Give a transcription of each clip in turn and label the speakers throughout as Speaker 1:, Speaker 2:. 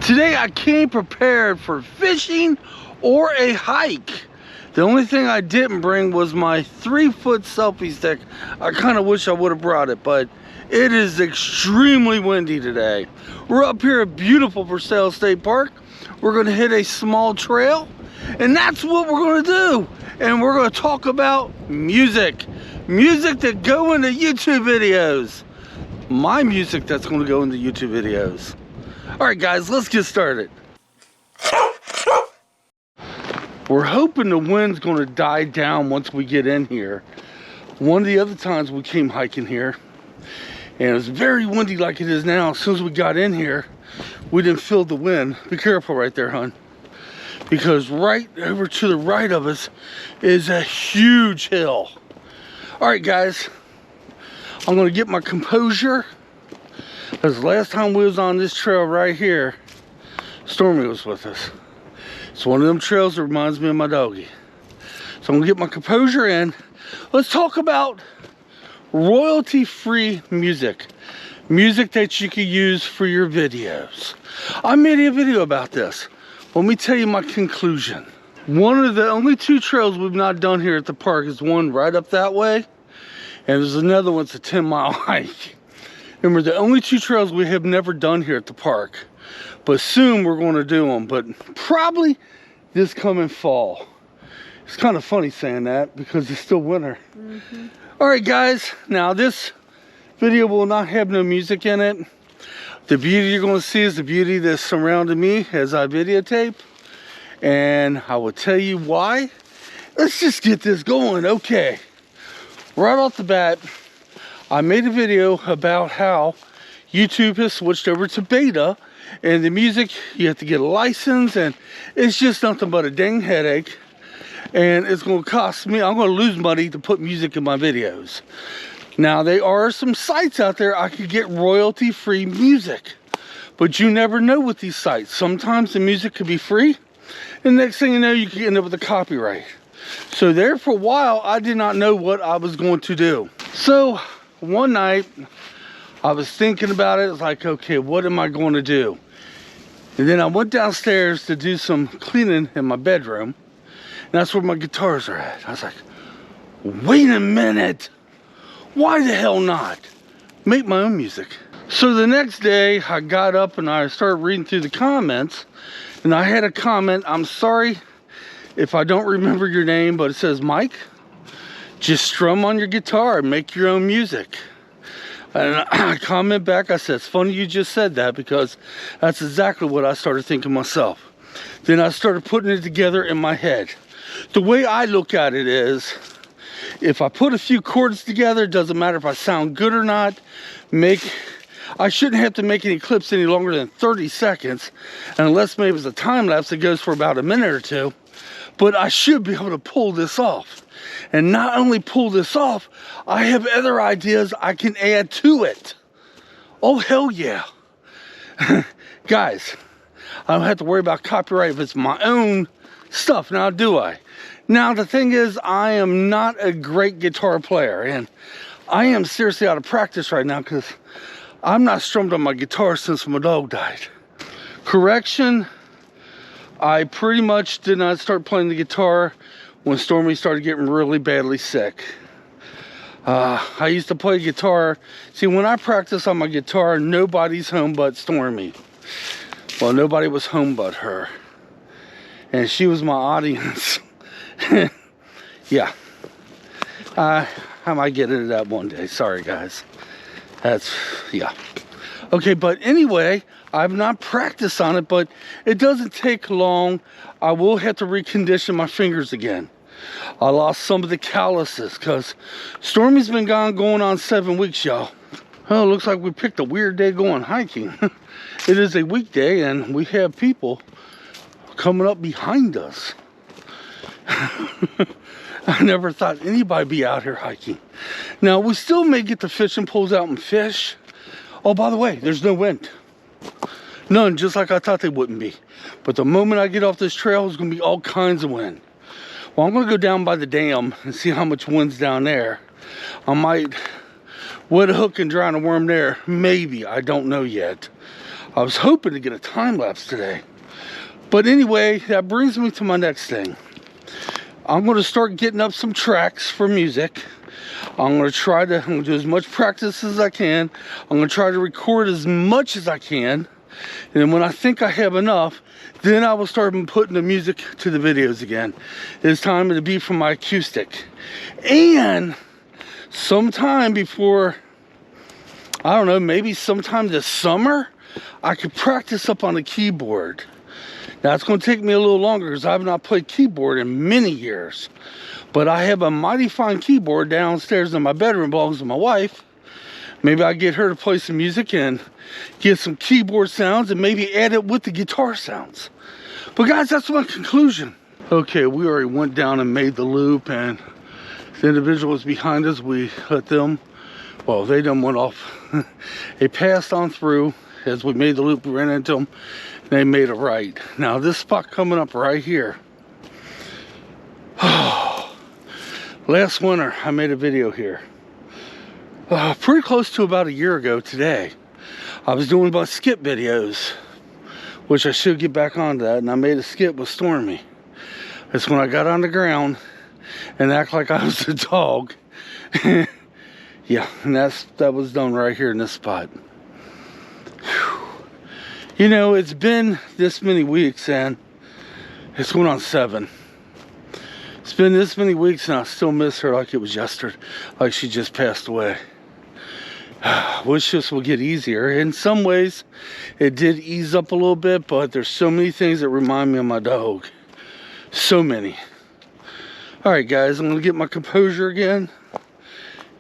Speaker 1: Today I came prepared for fishing or a hike. The only thing I didn't bring was my 3-foot selfie stick. I kind of wish I would have brought it, but it is extremely windy today. We're up here at beautiful Versailles State Park. We're going to hit a small trail, and that's what we're going to do. And we're going to talk about music. Music that go into YouTube videos. My music that's going to go into YouTube videos. Alright guys, let's get started. We're hoping the wind's going to die down once we get in here. One of the other times we came hiking here, and it was very windy like it is now. As soon as we got in here, we didn't feel the wind. Be careful right there, hon. Because right over to the right of us is a huge hill. Alright guys, I'm going to get my composure. Because last time we was on this trail right here, Stormy was with us. It's one of them trails that reminds me of my doggy. So I'm gonna get my composure in. Let's talk about royalty-free music. Music that you can use for your videos. I made a video about this. Let me tell you my conclusion. One of the only 2 trails we've not done here at the park is one right up that way. And there's another one, it's a 10-mile hike. Remember, the only 2 trails we have never done here at the park. But soon we're going to do them. But probably this coming fall. It's kind of funny saying that because it's still winter. Alright guys, now this video will not have no music in it. The beauty you're going to see is the beauty that's surrounding me as I videotape. And I will tell you why. Let's just get this going. Okay. Right off the bat, I made a video about how YouTube has switched over to beta, and the music, you have to get a license, and it's just nothing but a dang headache, and it's going to cost me, I'm going to lose money to put music in my videos. Now, there are some sites out there I could get royalty-free music, but you never know with these sites. Sometimes the music could be free, and next thing you know, you could end up with a copyright. So there for a while, I did not know what I was going to do. So one night, I was thinking about it. It's like, okay, what am I going to do? And then I went downstairs to do some cleaning in my bedroom. And that's where my guitars are at. I was like, wait a minute. Why the hell not? Make my own music. So the next day, I got up and I started reading through the comments. And I had a comment, I'm sorry if I don't remember your name, but it says, Mike, just strum on your guitar and make your own music. And I comment back, I said, it's funny you just said that because that's exactly what I started thinking myself. Then I started putting it together in my head. The way I look at it is, if I put a few chords together, it doesn't matter if I sound good or not. I shouldn't have to make any clips any longer than 30 seconds, unless maybe it's a time lapse that goes for about a minute or 2. But I should be able to pull this off. And not only pull this off, I have other ideas I can add to it. Oh, hell yeah. Guys, I don't have to worry about copyright if it's my own stuff, now do I? Now, the thing is, I am not a great guitar player. And I am seriously out of practice right now because I'm not strummed on my guitar since my dog died. Correction, I pretty much did not start playing the guitar when Stormy started getting really badly sick. I used to play guitar. See, when I practice on my guitar, nobody's home but Stormy. Well, nobody was home but her. And she was my audience. Yeah. I might get into that one day. Sorry, guys. Yeah. Okay, but anyway, I've not practiced on it, but it doesn't take long. I will have to recondition my fingers again. I lost some of the calluses because Stormy's been going on 7 weeks, y'all. Oh, looks like we picked a weird day going hiking. It is a weekday and we have people coming up behind us. I never thought anybody'd be out here hiking. Now, we still may get the fishing poles out and fish. Oh, by the way, there's no wind. None, just like I thought they wouldn't be. But the moment I get off this trail, there's going to be all kinds of wind. Well, I'm going to go down by the dam and see how much wind's down there. I might wet a hook and drown a worm there. Maybe. I don't know yet. I was hoping to get a time lapse today. But anyway, that brings me to my next thing. I'm going to start getting up some tracks for music. I'm going to do as much practice as I can. I'm going to try to record as much as I can. And then when I think I have enough, then I will start putting the music to the videos again. It's time to be from my acoustic. And sometime before, I don't know, maybe sometime this summer, I could practice up on the keyboard. Now it's going to take me a little longer because I've not played keyboard in many years. But I have a mighty fine keyboard downstairs in my bedroom, belongs to my wife. Maybe I get her to play some music and get some keyboard sounds and maybe add it with the guitar sounds. But guys, that's my conclusion. Okay, we already went down and made the loop, and the individuals behind us, we let them, well, they done went off. They passed on through. As we made the loop, we ran into them. They made a right. Now this spot coming up right here. Last winter, I made a video here. Pretty close to about a year ago today. I was doing my skip videos, which I should get back on that, and I made a skip with Stormy. That's when I got on the ground and act like I was a dog. Yeah, and that was done right here in this spot. Whew. You know, it's been this many weeks, and it's going on 7. It's been this many weeks, and I still miss her like it was yesterday, like she just passed away. Wish this will get easier. In some ways, it did ease up a little bit, but there's so many things that remind me of my dog. So many. All right, guys, I'm going to get my composure again,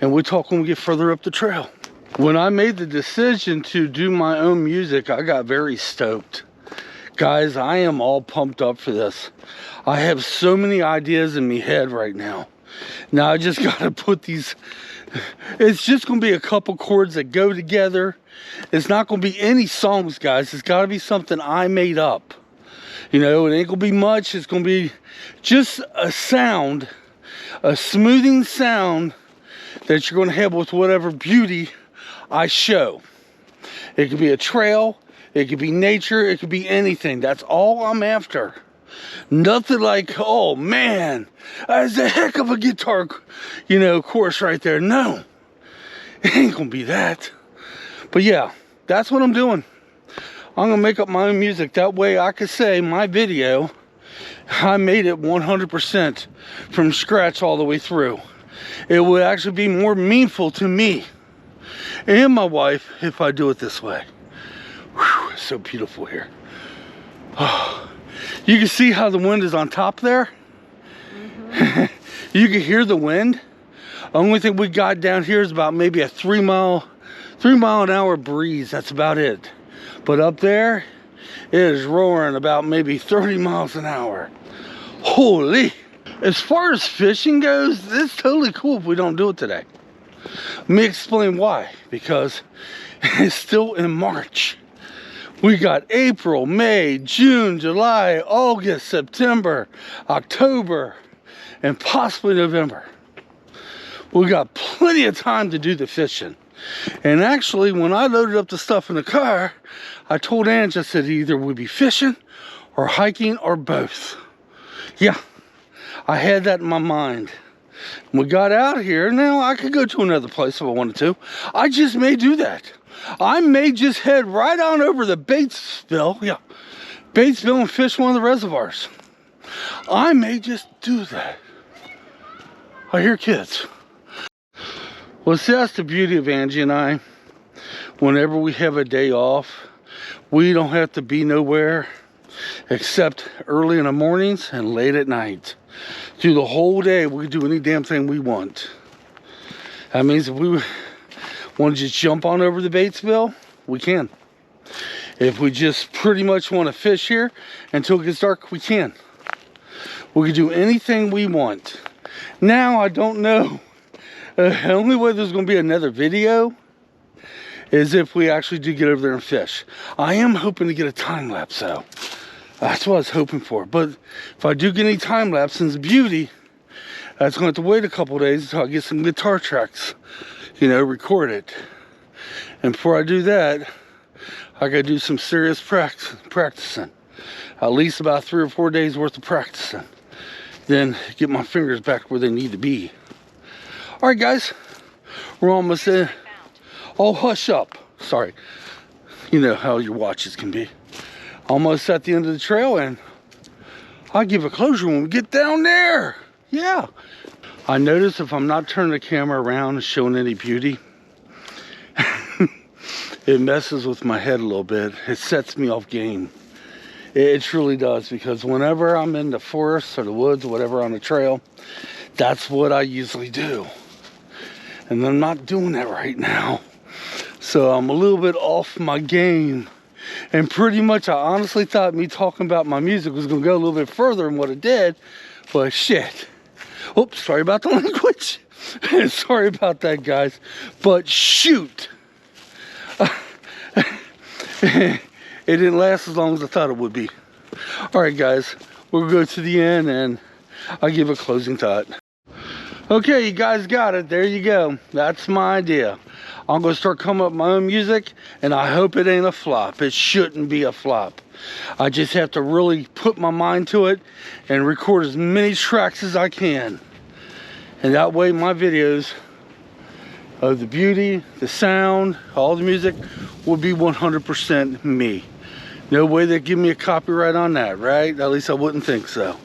Speaker 1: and we'll talk when we get further up the trail. When I made the decision to do my own music, I got very stoked. Guys, I am all pumped up for this. I have so many ideas in my head right now. Now I just got to put these, it's just going to be a couple chords that go together. It's not going to be any songs, guys. It's got to be something I made up. You know, it ain't going to be much. It's going to be just a sound, a smoothing sound that you're going to have with whatever beauty I show. It could be a trail, it could be nature, it could be anything. That's all I'm after. Nothing like, oh man, that's a heck of a guitar, you know, chorus right there. No, it ain't gonna be that. But yeah, that's what I'm doing. I'm gonna make up my own music. That way I could say my video, I made it 100% from scratch all the way through. It would actually be more meaningful to me and my wife if I do it this way. Whew, it's so beautiful here. Oh, you can see how the wind is on top there. You can hear the wind. The only thing we got down here is about maybe a 3 mile an hour breeze. That's about it. But up there, it is roaring about maybe 30 miles an hour. Holy! As far as fishing goes, it's totally cool if we don't do it today. Let me explain why. Because it's still in March. We got April, May, June, July, August, September, October, and possibly November. We got plenty of time to do the fishing. And actually, when I loaded up the stuff in the car, I told Angie, I said either we'd be fishing or hiking or both. Yeah, I had that in my mind. We got out here. Now I could go to another place if I wanted to. I just may do that. I may just head right on over to Batesville. Yeah, Batesville, and fish one of the reservoirs. I may just do that. I hear kids. Well, see, that's the beauty of Angie and I. Whenever we have a day off, we don't have to be nowhere except early in the mornings and late at night. Through the whole day, we can do any damn thing we want. That means if we want to just jump on over to Batesville, we can. If we just pretty much want to fish here until it gets dark, we can. We can do anything we want. Now, I don't know. The only way there's going to be another video is if we actually do get over there and fish. I am hoping to get a time lapse though. That's what I was hoping for. But if I do get any time lapse, and it's beauty, that's going to have to wait a couple days until I get some guitar tracks, you know, record it. And before I do that, I gotta do some serious practicing. At least about 3 or 4 days worth of practicing. Then get my fingers back where they need to be. All right, guys, we're almost in. Oh, hush up. Sorry. You know how your watches can be. Almost at the end of the trail, and I'll give a closure when we get down there. Yeah. I notice if I'm not turning the camera around and showing any beauty, it messes with my head a little bit. It sets me off game. It truly does, because whenever I'm in the forest or the woods or whatever on the trail, that's what I usually do. And I'm not doing that right now. So I'm a little bit off my game. And pretty much I honestly thought me talking about my music was going to go a little bit further than what it did. But shit. Oops, sorry about the language. Sorry about that, guys. But shoot. It didn't last as long as I thought it would be. All right, guys, we'll go to the end and I'll give a closing thought. Okay, you guys got it. There you go. That's my idea. I'm going to start coming up with my own music, and I hope it ain't a flop. It shouldn't be a flop. I just have to really put my mind to it and record as many tracks as I can. And that way my videos of the beauty, the sound, all the music will be 100% me. No way they give me a copyright on that, right? At least I wouldn't think so.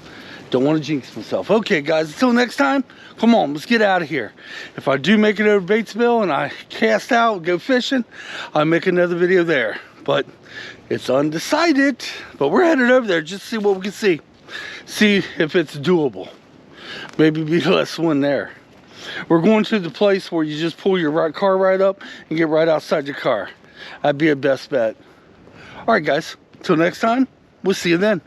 Speaker 1: Don't want to jinx myself. Okay, guys, until next time, come on, let's get out of here. If I do make it over Batesville and I cast out, go fishing, I'll make another video there. But it's undecided. But we're headed over there just to see what we can see. See if it's doable. Maybe be less wind there. We're going to the place where you just pull your car right up and get right outside your car. That'd be a best bet. All right, guys, till next time, we'll see you then.